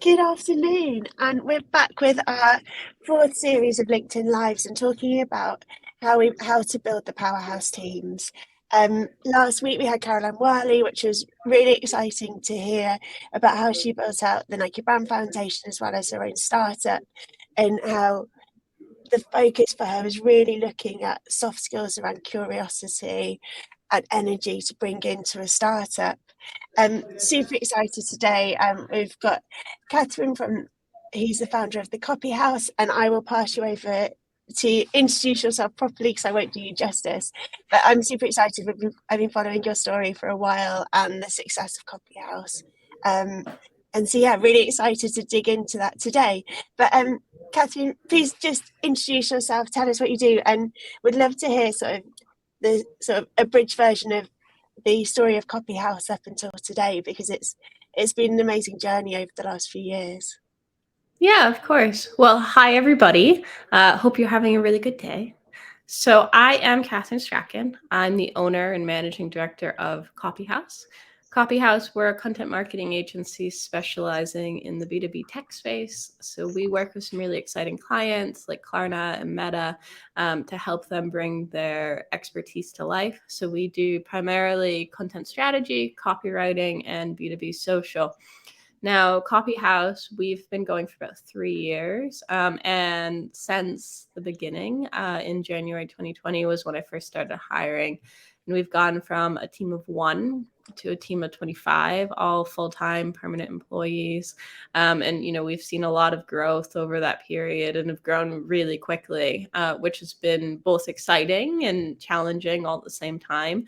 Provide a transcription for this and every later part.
Good afternoon, and we're back with our fourth series of LinkedIn Lives and talking about how to build the powerhouse teams. Last week we had Caroline Worley, which was really exciting to hear about how she built out the Nike Brand Foundation as well as her own startup, and how the focus for her was really looking at soft skills around curiosity and energy to bring into a startup. Super excited today. We've got Kathryn who's the founder of the Copy House, and I will pass you over to introduce yourself properly because I won't do you justice. But I'm super excited. I've been following your story for a while and the success of Copy House. And so, yeah, really excited to dig into that today. But Kathryn, please just introduce yourself, tell us what you do, and would love to hear the abridged version of the story of Copy House up until today, because it's been an amazing journey over the last few years. Yeah, of course. Well, hi, everybody. Hope you're having a really good day. So I am Kathryn Strachan. I'm the owner and managing director of Copy House. Copy House, we're a content marketing agency specializing in the B2B tech space. So we work with some really exciting clients like Klarna and Meta to help them bring their expertise to life. So we do primarily content strategy, copywriting, and B2B social. Now, Copy House, we've been going for about 3 years. And since the beginning, in January 2020 was when I first started hiring. And we've gone from a team of 1 to a team of 25, all full-time permanent employees. And, we've seen a lot of growth over that period and have grown really quickly, which has been both exciting and challenging all at the same time.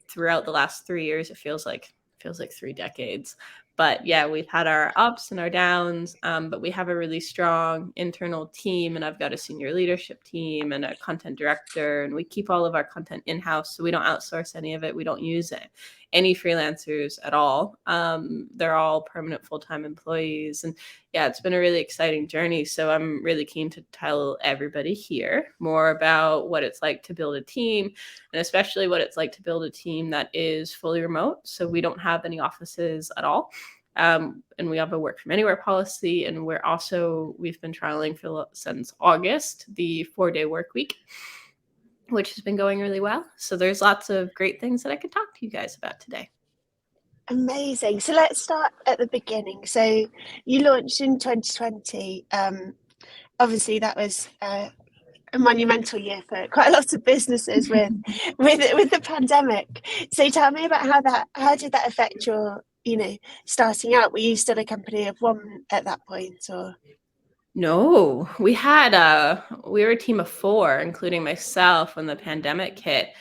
Throughout the last 3 years, it feels like 3 decades. But yeah, we've had our ups and our downs, but we have a really strong internal team, and I've got a senior leadership team and a content director, and we keep all of our content in-house, so we don't outsource any of it. We don't use any freelancers at all. They're all permanent full-time employees, and yeah, it's been a really exciting journey. So I'm really keen to tell everybody here more about what it's like to build a team, and especially what it's like to build a team that is fully remote. So we don't have any offices at all. And we have a work from anywhere policy. And we've been trialing since August, the 4-day work week, which has been going really well. So there's lots of great things that I could talk to you guys about today. Amazing. So let's start at the beginning. So you launched in 2020. Obviously, that was a monumental year for quite a lot of businesses with the pandemic. So tell me about how did that affect your starting out? Were you still a company of 1 at that point, or? No, we were a team of 4, including myself, when the pandemic hit.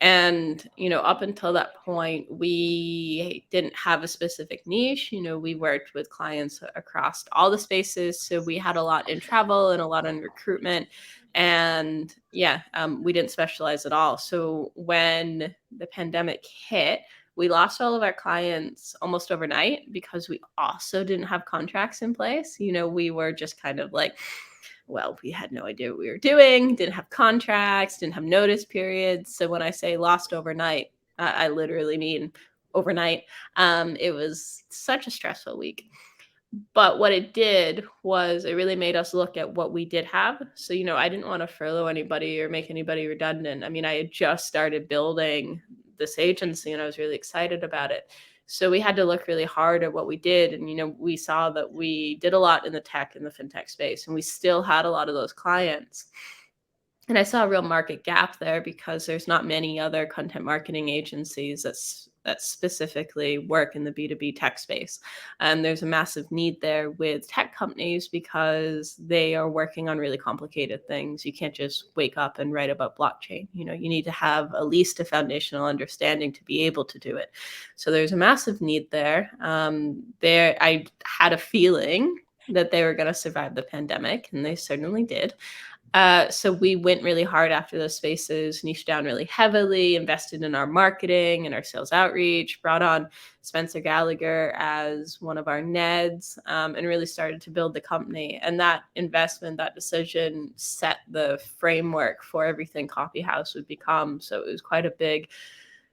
And, up until that point, we didn't have a specific niche. We worked with clients across all the spaces. So we had a lot in travel and a lot in recruitment. And yeah, we didn't specialize at all. So when the pandemic hit, we lost all of our clients almost overnight because we also didn't have contracts in place. We were just kind of like, well, we had no idea what we were doing, didn't have contracts, didn't have notice periods. So when I say lost overnight, I literally mean overnight. It was such a stressful week. But what it did was it really made us look at what we did have. So, I didn't want to furlough anybody or make anybody redundant. I mean, I had just started building this agency and I was really excited about it. So we had to look really hard at what we did. And, we saw that we did a lot in the tech and the fintech space, and we still had a lot of those clients. And I saw a real market gap there because there's not many other content marketing agencies that specifically work in the B2B tech space. And there's a massive need there with tech companies because they are working on really complicated things. You can't just wake up and write about blockchain. You need to have at least a foundational understanding to be able to do it. So there's a massive need there. I had a feeling that they were going to survive the pandemic, and they certainly did. So we went really hard after those spaces, niched down really heavily, invested in our marketing and our sales outreach, brought on Spencer Gallagher as one of our NEDs, and really started to build the company. And that investment, that decision set the framework for everything Copy House would become. So it was quite a big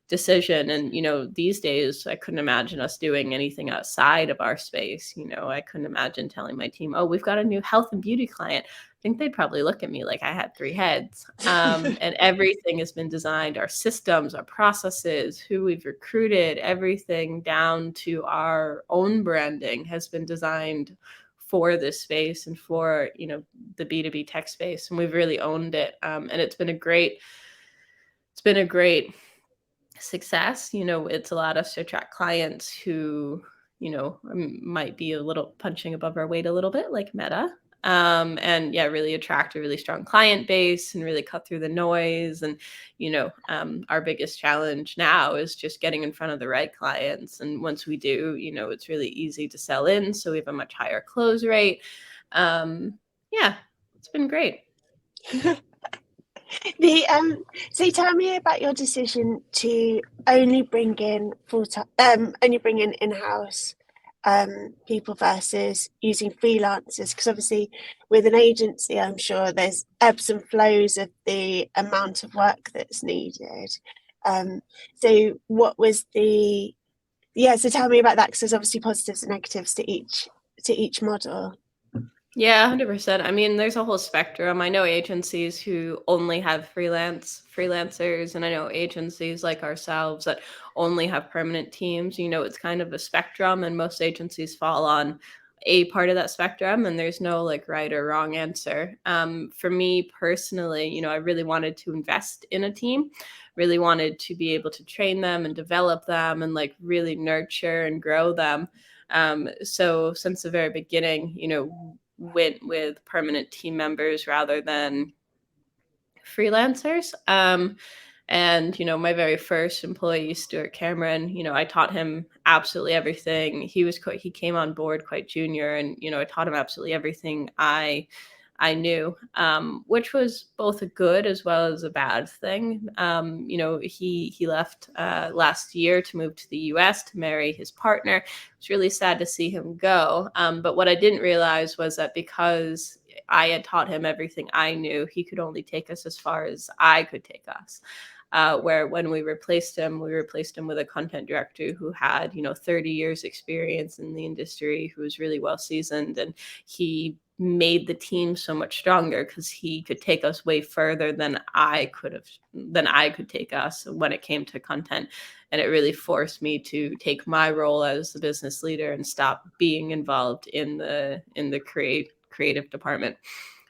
decision. And, these days I couldn't imagine us doing anything outside of our space. I couldn't imagine telling my team, oh, we've got a new health and beauty client. I think they'd probably look at me like I had three heads. And everything has been designed, our systems, our processes, who we've recruited, everything down to our own branding has been designed for this space and for, the B2B tech space. And we've really owned it. And it's been a great success. It's allowed us to attract clients who, might be a little punching above our weight a little bit, like Meta. And yeah, really attract a really strong client base and really cut through the noise. And, our biggest challenge now is just getting in front of the right clients. And once we do, it's really easy to sell in. So we have a much higher close rate. Yeah, it's been great. So tell me about your decision to only bring in in-house people versus using freelancers, because obviously with an agency, I'm sure there's ebbs and flows of the amount of work that's needed. So what was so tell me about that, because there's obviously positives and negatives to each model. Yeah, 100%. I mean, there's a whole spectrum. I know agencies who only have freelancers, and I know agencies like ourselves that only have permanent teams. It's kind of a spectrum, and most agencies fall on a part of that spectrum, and there's no like right or wrong answer. For me personally, I really wanted to invest in a team, really wanted to be able to train them and develop them and like really nurture and grow them. So since the very beginning, went with permanent team members rather than freelancers. And, my very first employee, Stuart Cameron, I taught him absolutely everything. He came on board quite junior, and, I taught him absolutely everything I knew, which was both a good as well as a bad thing. He left last year to move to the US to marry his partner. It's really sad to see him go. But what I didn't realize was that because I had taught him everything I knew, he could only take us as far as I could take us. Where when we replaced him with a content director who had, 30 years experience in the industry, who was really well seasoned, and he made the team so much stronger because he could take us way further than I could take us when it came to content. And it really forced me to take my role as the business leader and stop being involved in the creative department.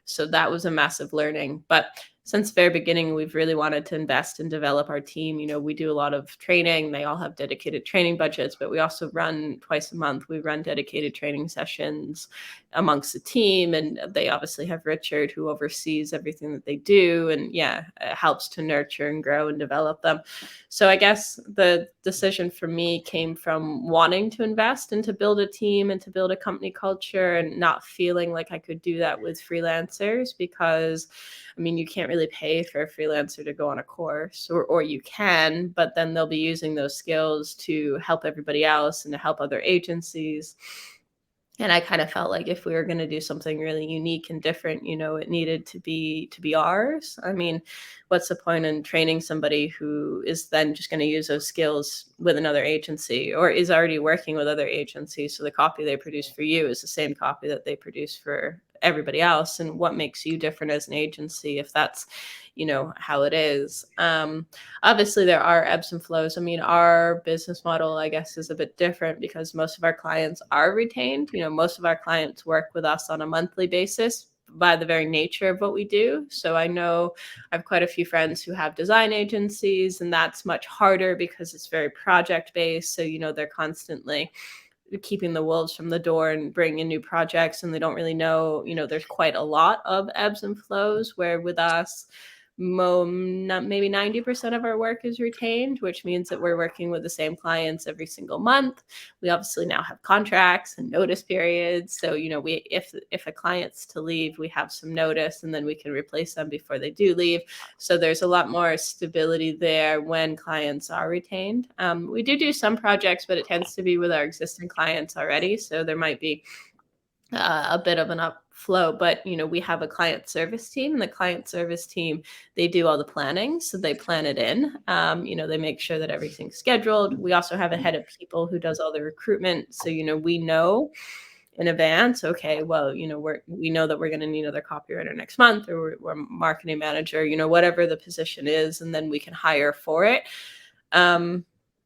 So that was a massive learning. But since the very beginning, we've really wanted to invest and develop our team. We do a lot of training. They all have dedicated training budgets, but we also run twice a month. We run dedicated training sessions amongst the team. And they obviously have Richard, who oversees everything that they do. And yeah, it helps to nurture and grow and develop them. So I guess the decision for me came from wanting to invest and to build a team and to build a company culture, and not feeling like I could do that with freelancers, because I mean, you can't really pay for a freelancer to go on a course, or you can, but then they'll be using those skills to help everybody else and to help other agencies. And I kind of felt like if we were going to do something really unique and different, it needed to be ours. I mean, what's the point in training somebody who is then just going to use those skills with another agency, or is already working with other agencies? So the copy they produce for you is the same copy that they produce for everybody else. And what makes you different as an agency if that's, how it is? Obviously there are ebbs and flows. I mean, our business model, I guess, is a bit different because most of our clients are retained. Most of our clients work with us on a monthly basis by the very nature of what we do. So I know I have quite a few friends who have design agencies, and that's much harder because it's very project based. So, they're constantly keeping the wolves from the door and bringing in new projects, and they don't really know, there's quite a lot of ebbs and flows, where with us, maybe 90% of our work is retained, which means that we're working with the same clients every single month. We obviously now have contracts and notice periods. So, we if a client's to leave, we have some notice, and then we can replace them before they do leave. So there's a lot more stability there when clients are retained. We do some projects, but it tends to be with our existing clients already. So there might be a bit of an flow. But we have a client service team, and the client service team, they do all the planning, so they plan it in. They make sure that everything's scheduled. We also have a head of people who does all the recruitment, so we know in advance, okay, well, we know that we're going to need another copywriter next month, or we're marketing manager, whatever the position is, and then we can hire for it.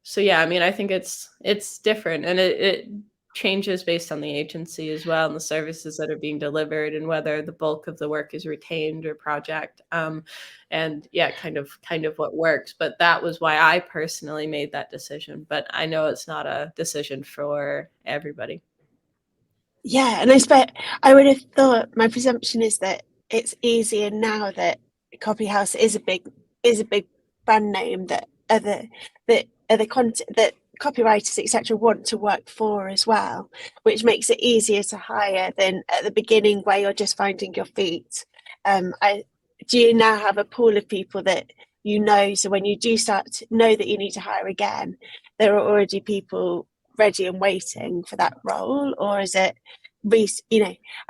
So yeah, I think it's different, and it changes based on the agency as well, and the services that are being delivered, and whether the bulk of the work is retained or project. And yeah, kind of what works. But that was why I personally made that decision. But I know it's not a decision for everybody. Yeah, and I would have thought, my presumption is that it's easier now that Copy House is a big brand name that other content that copywriters etc. want to work for as well, which makes it easier to hire than at the beginning where you're just finding your feet. I Do you now have a pool of people that so when you do start to know that you need to hire again, there are already people ready and waiting for that role, or is it I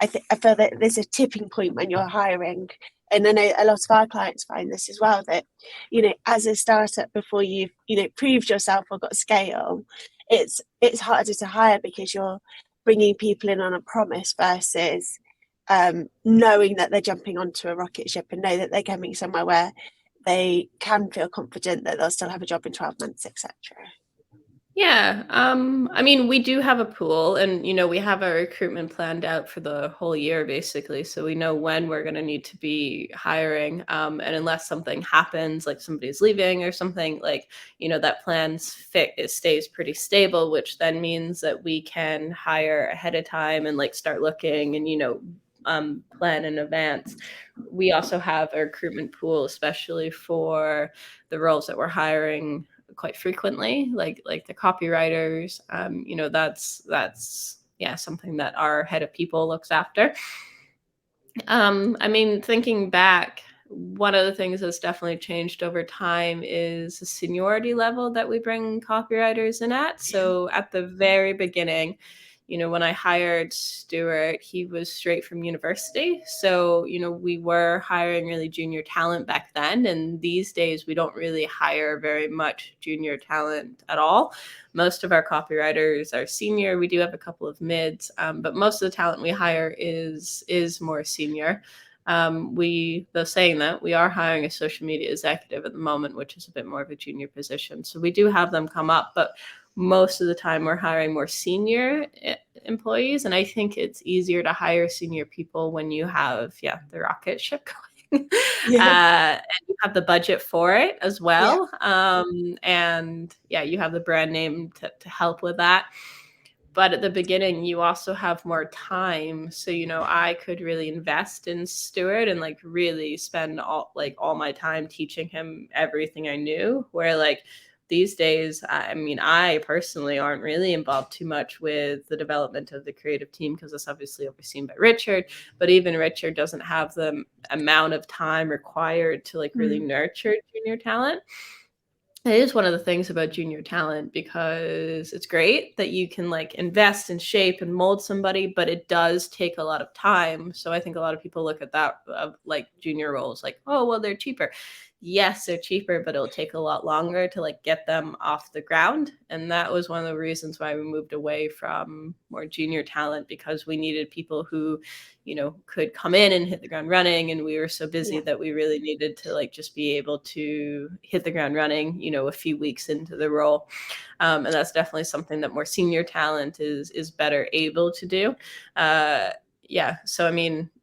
feel that there's a tipping point when you're hiring, and I know a lot of our clients find this as well, that as a startup, before you've proved yourself or got scale, it's harder to hire because you're bringing people in on a promise versus knowing that they're jumping onto a rocket ship and know that they're coming somewhere where they can feel confident that they'll still have a job in 12 months, etc. Yeah. We do have a pool, and we have our recruitment planned out for the whole year basically. So we know when we're going to need to be hiring. And unless something happens, like somebody's leaving or something, like, that it stays pretty stable, which then means that we can hire ahead of time and like start looking and, plan in advance. We also have a recruitment pool, especially for the roles that we're hiring quite frequently, like the copywriters. That's yeah, something that our head of people looks after. Thinking back, one of the things that's definitely changed over time is the seniority level that we bring copywriters in at. So at the very beginning, when I hired Stuart, he was straight from university. So, we were hiring really junior talent back then. And these days, we don't really hire very much junior talent at all. Most of our copywriters are senior. We do have a couple of mids, but most of the talent we hire is more senior. Though saying that, we are hiring a social media executive at the moment, which is a bit more of a junior position. So we do have them come up, but most of the time we're hiring more senior employees. And I think it's easier to hire senior people when you have, the rocket ship going. And you have the budget for it as well. And you have the brand name to help with that. But at the beginning, you also have more time. So, I could really invest in Stuart and like really spend all my time teaching him everything I knew. Where like these days, I personally aren't really involved too much with the development of the creative team because it's obviously overseen by Richard. But even Richard doesn't have the amount of time required to like really nurture junior talent. It is one of the things about junior talent, because it's great that you can like invest and shape and mold somebody, but it does take a lot of time. So I think a lot of people look at that like junior roles like, oh, well, they're cheaper. Yes, they're cheaper, but it'll take a lot longer to like get them off the ground. And that was one of the reasons why we moved away from more junior talent, because we needed people who, could come in and hit the ground running. And we were so busy that we really needed to like just be able to hit the ground running, a few weeks into the role. And that's definitely something that more senior talent is better able to do. So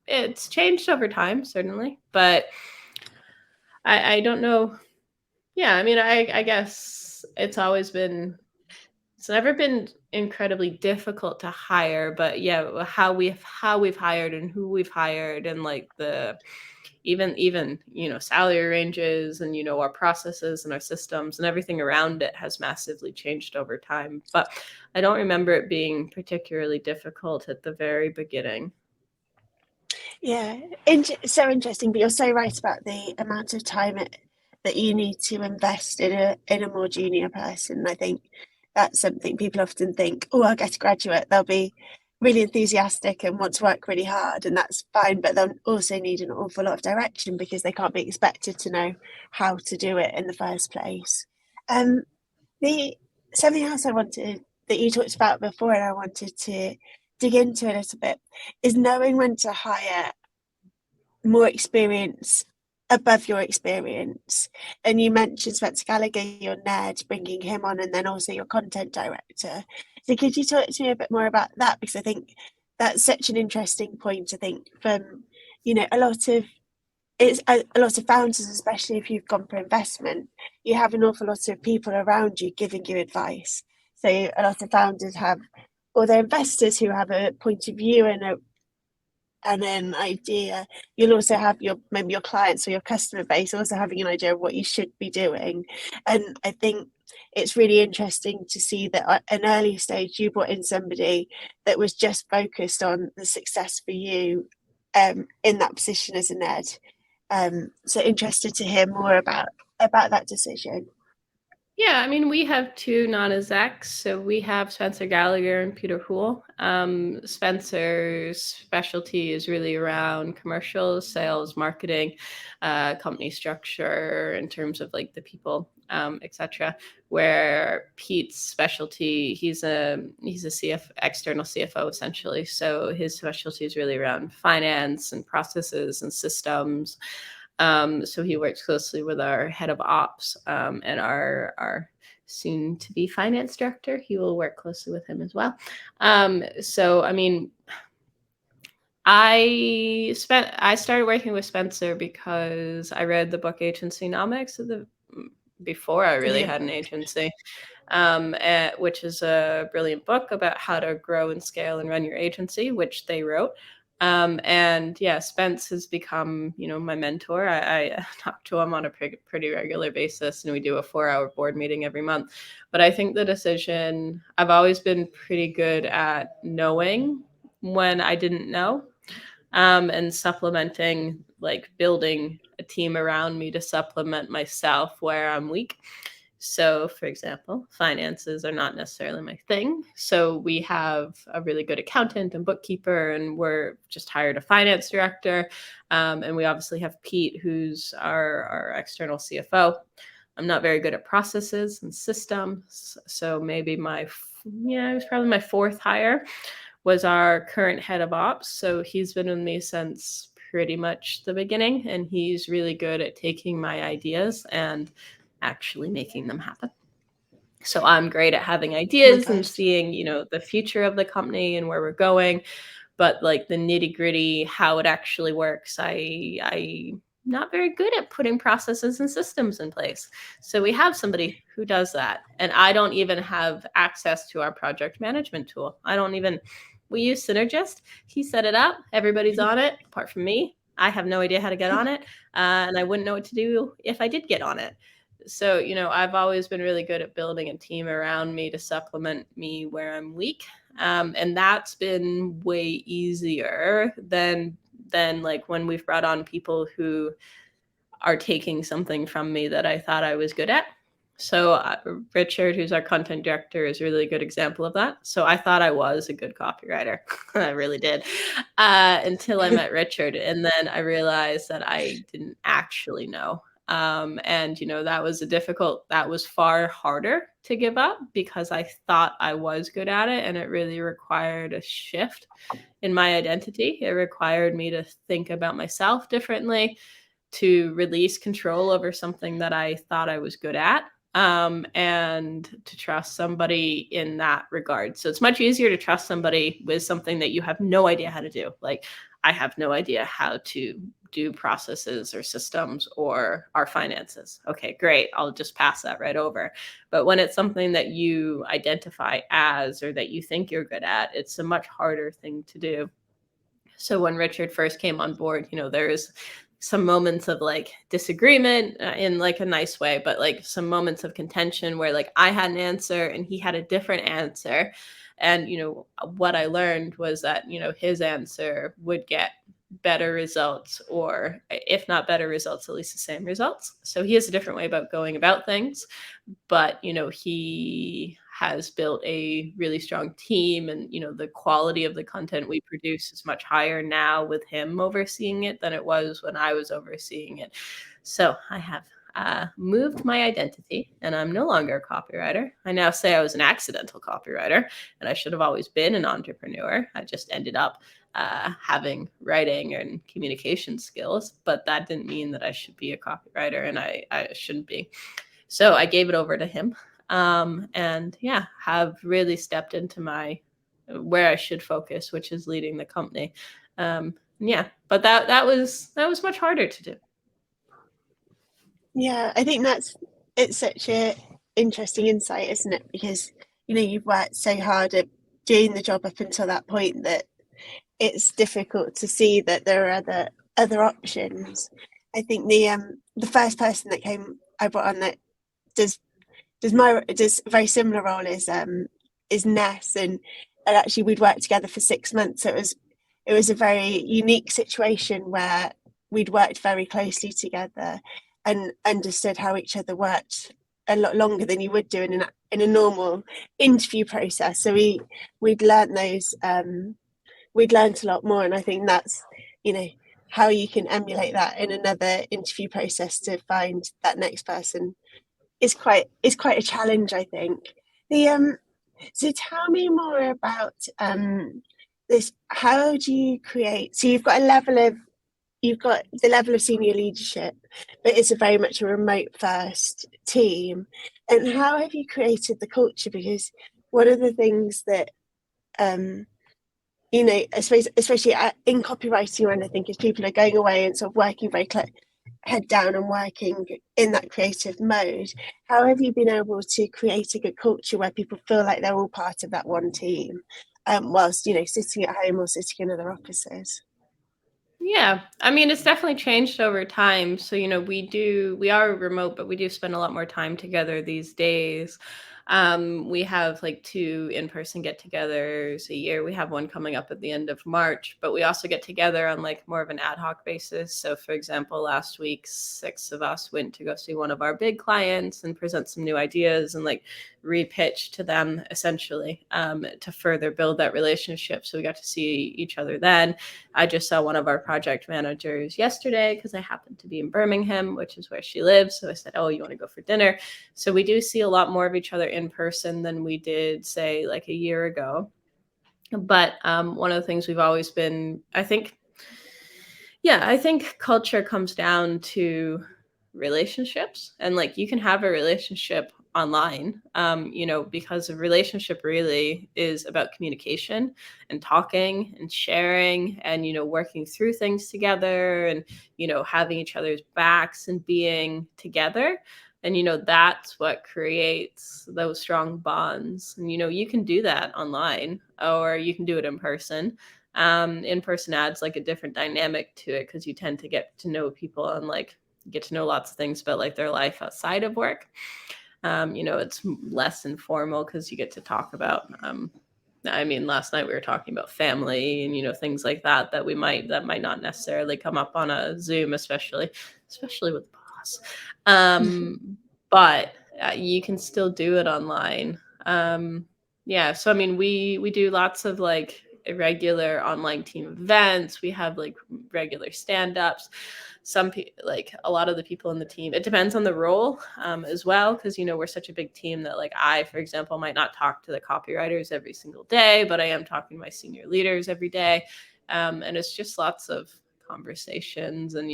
it's changed over time, certainly, but I don't know. Yeah, I guess it's never been incredibly difficult to hire, but yeah, how we've hired and who we've hired, and like the even salary ranges, and our processes and our systems and everything around it has massively changed over time. But I don't remember it being particularly difficult at the very beginning. Yeah, so interesting. But you're so right about the amount of time that you need to invest in a more junior person. I think that's something people often think. Oh, I'll get a graduate. They'll be really enthusiastic and want to work really hard, and that's fine, but they'll also need an awful lot of direction because they can't be expected to know how to do it in the first place. Um, the something else I wanted that you talked about before, and I wanted to dig into a little bit, is knowing when to hire more experience above your experience. And you mentioned Spencer Gallagher, your Ned, bringing him on, and then also your content director. So could you talk to me a bit more about that? Because I think that's such an interesting point. I think from a lot of it's a lot of founders, especially if you've gone for investment, you have an awful lot of people around you giving you advice. So a lot of founders have, or they're investors who have a point of view and an idea. You'll also have maybe your clients or your customer base also having an idea of what you should be doing. And I think it's really interesting to see that at an early stage you brought in somebody that was just focused on the success for you in that position as an ed. So interested to hear more about that decision. Yeah, I mean, we have two non-execs. So we have Spencer Gallagher and Peter Houle. Spencer's specialty is really around commercials, sales, marketing, company structure in terms of like the people, etc. Where Pete's specialty, he's a external CFO essentially. So his specialty is really around finance and processes and systems. So he works closely with our head of ops and our soon to be finance director. He will work closely with him as well. So I mean, I started working with Spencer because I read the book Agencynomics before I really Yeah. had an agency, which is a brilliant book about how to grow and scale and run your agency, which they wrote. And yeah, Spence has become, my mentor. I talk to him on a pretty regular basis, and we do a 4-hour board meeting every month. But I think I've always been pretty good at knowing when I didn't know, and supplementing, like building a team around me to supplement myself where I'm weak. So, for example, finances are not necessarily my thing. So, we have a really good accountant and bookkeeper, and we're just hired a finance director. And we obviously have Pete, who's our external CFO. I'm not very good at processes and systems. So, maybe it was probably my fourth hire was our current head of ops. So, he's been with me since pretty much the beginning, and he's really good at taking my ideas and actually making them happen. So I'm great at having Oh my ideas and gosh. seeing, the future of the company and where we're going, but like the nitty-gritty, how it actually works, I not very good at putting processes and systems in place. So we have somebody who does that. And I don't even have access to our project management tool. We use Synergist. He set it up. Everybody's on it apart from me. I have no idea how to get on it. And I wouldn't know what to do if I did get on it. So, I've always been really good at building a team around me to supplement me where I'm weak. And that's been way easier than like when we've brought on people who are taking something from me that I thought I was good at. So Richard, who's our content director, is a really good example of that. So I thought I was a good copywriter. I really did, until I met Richard. And then I realized that I didn't actually know. And, that was far harder to give up because I thought I was good at it. And it really required a shift in my identity. It required me to think about myself differently, to release control over something that I thought I was good at, and to trust somebody in that regard. So it's much easier to trust somebody with something that you have no idea how to do. Like, I have no idea how to do processes or systems or our finances. Okay, great. I'll just pass that right over. But when it's something that you identify as or that you think you're good at, it's a much harder thing to do. So when Richard first came on board, there's some moments of like disagreement, in like a nice way, but like some moments of contention where like I had an answer and he had a different answer. And, what I learned was that, his answer would get better results, or if not better results, at least the same results. So he has a different way about going about things, but he has built a really strong team, and the quality of the content we produce is much higher now with him overseeing it than it was when I was overseeing it. So I have moved my identity, and I'm no longer a copywriter. I now say I was an accidental copywriter, and I should have always been an entrepreneur. I just ended up having writing and communication skills, but that didn't mean that I should be a copywriter, and I shouldn't be. So I gave it over to him, and have really stepped into where I should focus, which is leading the company. But that was much harder to do. Yeah, I think it's such a interesting insight, isn't it? Because you've worked so hard at doing the job up until that point that it's difficult to see that there are other options. I think the first person that I brought on that does does a very similar role is Ness, and actually we'd worked together for 6 months. So it was a very unique situation where we'd worked very closely together and understood how each other worked a lot longer than you would do in a normal interview process. So we'd learned we'd learned a lot more, and I think that's how you can emulate that in another interview process to find that next person is quite a challenge, I think. The So tell me more about this. How do you create? So you've got the level of senior leadership, but it's very much a remote first team. And how have you created the culture? Because one of the things that I suppose, especially in copywriting or anything, is people are going away and sort of working very head down and working in that creative mode. How have you been able to create a good culture where people feel like they're all part of that one team, whilst sitting at home or sitting in other offices? Yeah, I mean, it's definitely changed over time. So, we are remote, but we do spend a lot more time together these days. We have like 2 in-person get-togethers a year. We have one coming up at the end of March, but we also get together on like more of an ad hoc basis. So, for example, last week, 6 of us went to go see one of our big clients and present some new ideas and like repitch to them, essentially, to further build that relationship. So we got to see each other then. I just saw one of our project managers yesterday because I happened to be in Birmingham, which is where she lives. So I said, "Oh, you want to go for dinner?" So we do see a lot more of each other in person than we did, say, like a year ago. But one of the things we've always been, I think culture comes down to relationships, and like you can have a relationship online, because a relationship really is about communication and talking and sharing and working through things together, and having each other's backs and being together. And that's what creates those strong bonds. And you can do that online, or you can do it in person. In person adds like a different dynamic to it because you tend to get to know people and like get to know lots of things about like their life outside of work. It's less informal because you get to talk about I mean, last night we were talking about family and things like that that might not necessarily come up on a Zoom, especially with the boss. But you can still do it online. So I mean, we do lots of like irregular online team events. We have like regular stand-ups. Some people, like a lot of the people in the team, it depends on the role as well, because we're such a big team that like I, for example, might not talk to the copywriters every single day, but I am talking to my senior leaders every day. And it's just lots of conversations and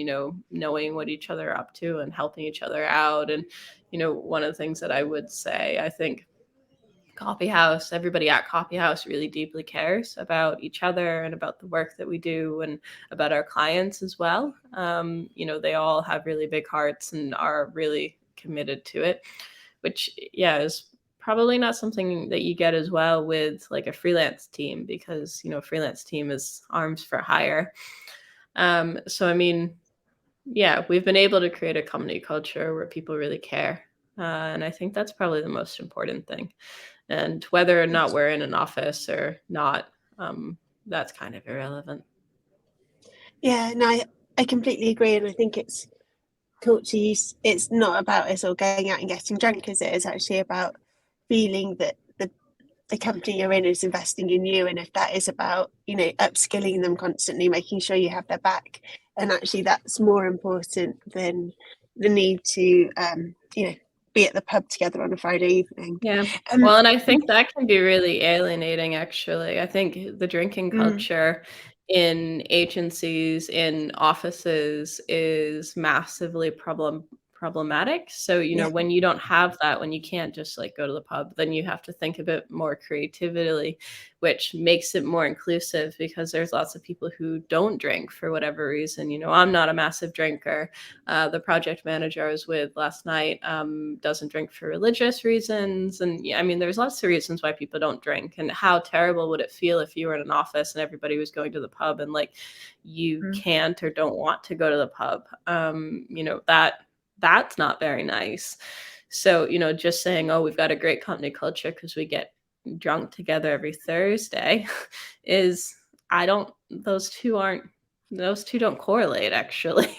knowing what each other are up to and helping each other out. And one of the things that I would say, I think everybody at Coffee House really deeply cares about each other and about the work that we do and about our clients as well. They all have really big hearts and are really committed to it, which, is probably not something that you get as well with like a freelance team, because, a freelance team is arms for hire. So, I mean, we've been able to create a company culture where people really care. And I think that's probably the most important thing. And whether or not we're in an office or not, that's kind of irrelevant. Yeah, no, I completely agree, and I think it's culture use. It's not about us all going out and getting drunk, is it? It's actually about feeling that the company you're in is investing in you, and if that is about, you know, upskilling them constantly, making sure you have their back, and actually that's more important than the need to you know, be at the pub together on a Friday evening. Yeah. um Well, and I think that can be really alienating, actually. I think the drinking mm, culture in agencies, in offices is massively problematic. So, yeah, when you don't have that, when you can't just like go to the pub, then you have to think a bit more creatively, which makes it more inclusive because there's lots of people who don't drink for whatever reason. I'm not a massive drinker. The project manager I was with last night doesn't drink for religious reasons. And yeah, I mean, there's lots of reasons why people don't drink. And how terrible would it feel if you were in an office and everybody was going to the pub and like you mm. can't or don't want to go to the pub? That's not very nice. So, just saying, oh, we've got a great company culture because we get drunk together every Thursday is, I don't, those two don't correlate actually.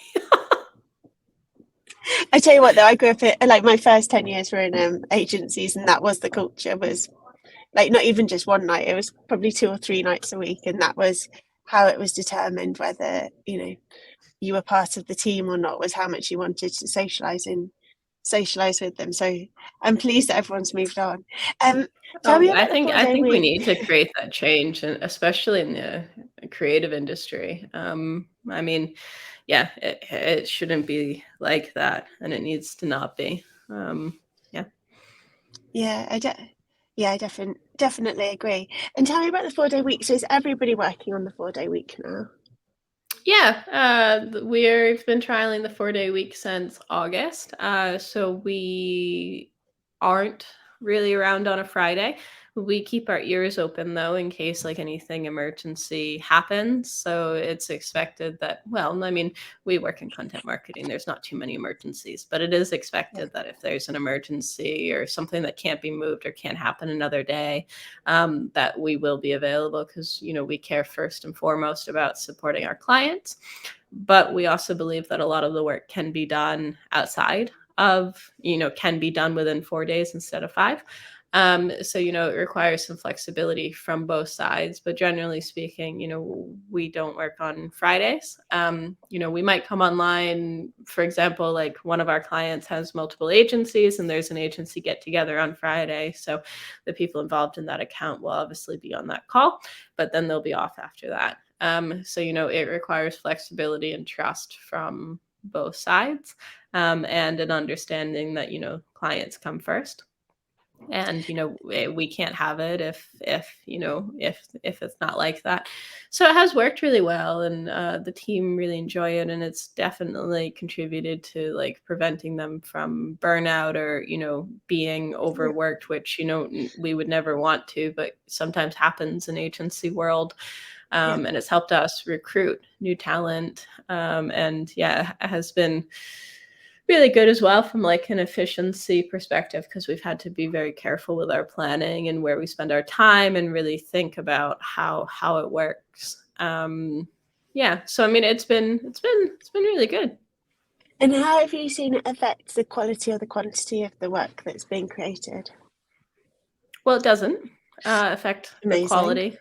I tell you what, though, I grew up like my first 10 years were in agencies, and that was the culture. Was like not even just one night, it was probably 2 or 3 nights a week, and that was how it was determined whether, you know, you were part of the team or not, was how much you wanted to socialize with them. So I'm pleased that everyone's moved on. Tell Oh, me I about the think four I day think we week. need to create that change, and especially in the creative industry. I mean, yeah, it shouldn't be like that, and it needs to not be. Yeah. Yeah, yeah, I definitely agree. And tell me about the 4 day week. So is everybody working on the 4 day week now? Yeah, we've been trialing the 4-day week since August. So we aren't really around on a Friday. We keep our ears open though in case like anything emergency happens. So it's expected that, well, I mean, we work in content marketing. There's not too many emergencies, but it is Yeah, expected that if there's an emergency or something that can't be moved or can't happen another day, that we will be available because we care first and foremost about supporting our clients, but we also believe that a lot of the work can be done outside of, can be done within 4 days instead of five. So it requires some flexibility from both sides, but generally speaking, we don't work on Fridays. We might come online, for example, like one of our clients has multiple agencies and there's an agency get together on Friday, so the people involved in that account will obviously be on that call, but then they'll be off after that. So it requires flexibility and trust from both sides, and an understanding that clients come first, and we can't have it if it's not like that. So it has worked really well, and the team really enjoy it, and it's definitely contributed to like preventing them from burnout or being yeah, overworked, which we would never want to, but sometimes happens in agency world. yeah. And it's helped us recruit new talent, and yeah, it has been really good as well from like an efficiency perspective because we've had to be very careful with our planning and where we spend our time and really think about how it works. Yeah, so I mean it's been really good. And how have you seen it affect the quality or the quantity of the work that's being created? Well, it doesn't affect the Amazing. quality,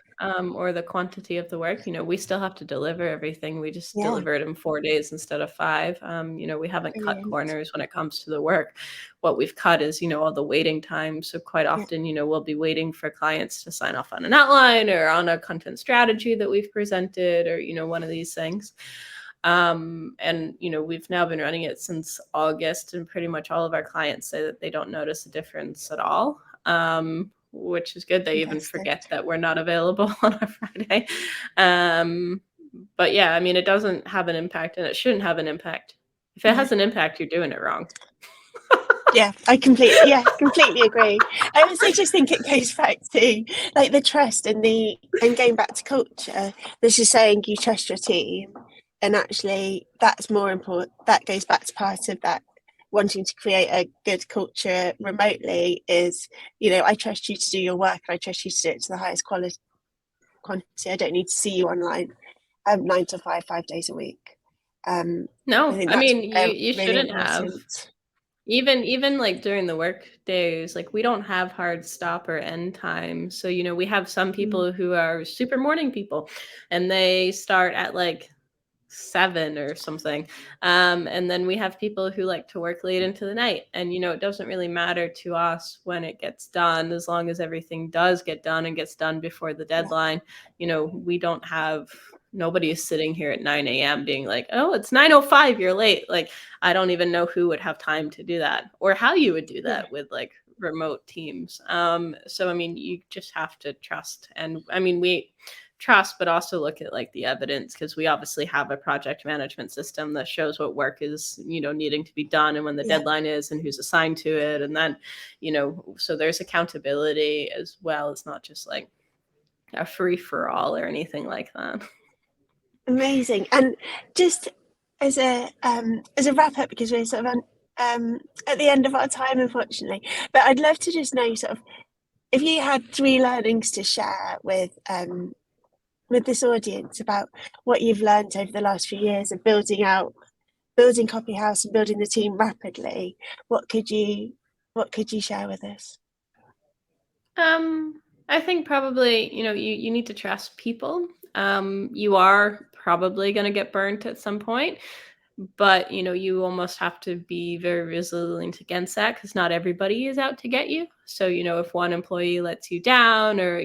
or the quantity of the work. We still have to deliver everything. We just Yeah, deliver it in 4 days instead of five. We haven't cut brilliant. corners when it comes to the work. What we've cut is, all the waiting time. So quite Yeah, often, we'll be waiting for clients to sign off on an outline or on a content strategy that we've presented, or, one of these things. And we've now been running it since August, and pretty much all of our clients say that they don't notice a difference at all, which is good. They even fantastic. forget that we're not available on a Friday. Um, but yeah, I mean, it doesn't have an impact, and it shouldn't have an impact. If it No. has an impact, you're doing it wrong. Yeah, completely agree. I also just think it goes back to like the trust and going back to culture. This is saying you trust your team, and actually that's more important. That goes back to part of that wanting to create a good culture remotely is, you know, I trust you to do your work, and I trust you to do it to the highest quality. I don't need to see you online. 9 to 5, 5 days a week. I No, think I that's mean you really shouldn't have. important. Even like during the work days, like we don't have hard stop or end time. So, we have some Mm, people who are super morning people and they start at like 7 or something. And then we have people who like to work late into the night. And, it doesn't really matter to us when it gets done, as long as everything does get done and gets done before the yeah, deadline. We don't have, nobody is sitting here at 9 a.m. being like, oh, it's 9:05, you're late. Like, I don't even know who would have time to do that or how you would do yeah, that with like remote teams. So, I mean, you just have to trust. And I mean, we, trust, but also look at like the evidence, because we obviously have a project management system that shows what work is, needing to be done and when the yeah. deadline is and who's assigned to it. And then, so there's accountability as well. It's not just like a free for all or anything like that. Amazing. And just as a wrap up, because we're sort of at the end of our time, unfortunately, but I'd love to just know sort of if you had 3 learnings to share with this audience about what you've learned over the last few years of building Copy House and building the team rapidly, what could you share with us? I think probably, you need to trust people. You are probably going to get burnt at some point, but you almost have to be very resilient against that, because not everybody is out to get you. So if one employee lets you down, or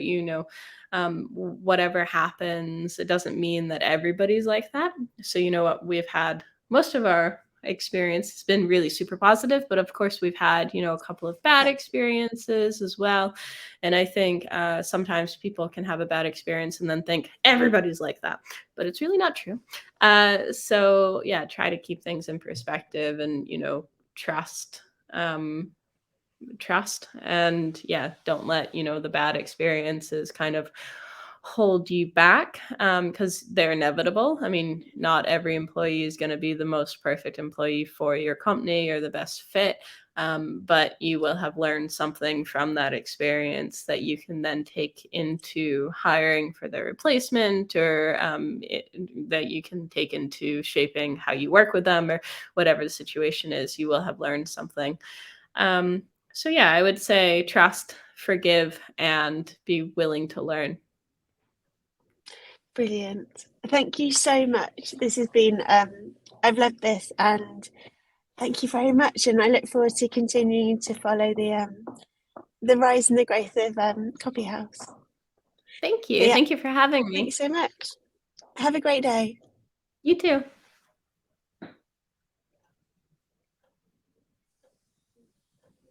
whatever happens, it doesn't mean that everybody's like that. So what we've had, most of our experience has been really super positive, but of course we've had a couple of bad Yeah, experiences as well. And I think sometimes people can have a bad experience and then think everybody's like that, but it's really not true. So yeah, try to keep things in perspective and, trust, um, trust. And yeah, don't let, the bad experiences kind of hold you back, because they're inevitable. I mean, not every employee is going to be the most perfect employee for your company or the best fit. But you will have learned something from that experience that you can then take into hiring for the replacement, or that you can take into shaping how you work with them, or whatever the situation is. You will have learned something. So yeah, I would say trust, forgive, and be willing to learn. brilliant. Thank you so much. This has been I've loved this, and thank you very much. And I look forward to continuing to follow the rise and the growth of Copy House. Thank So you. yeah, Thank you for having thanks me. so much. Have a great day. You too.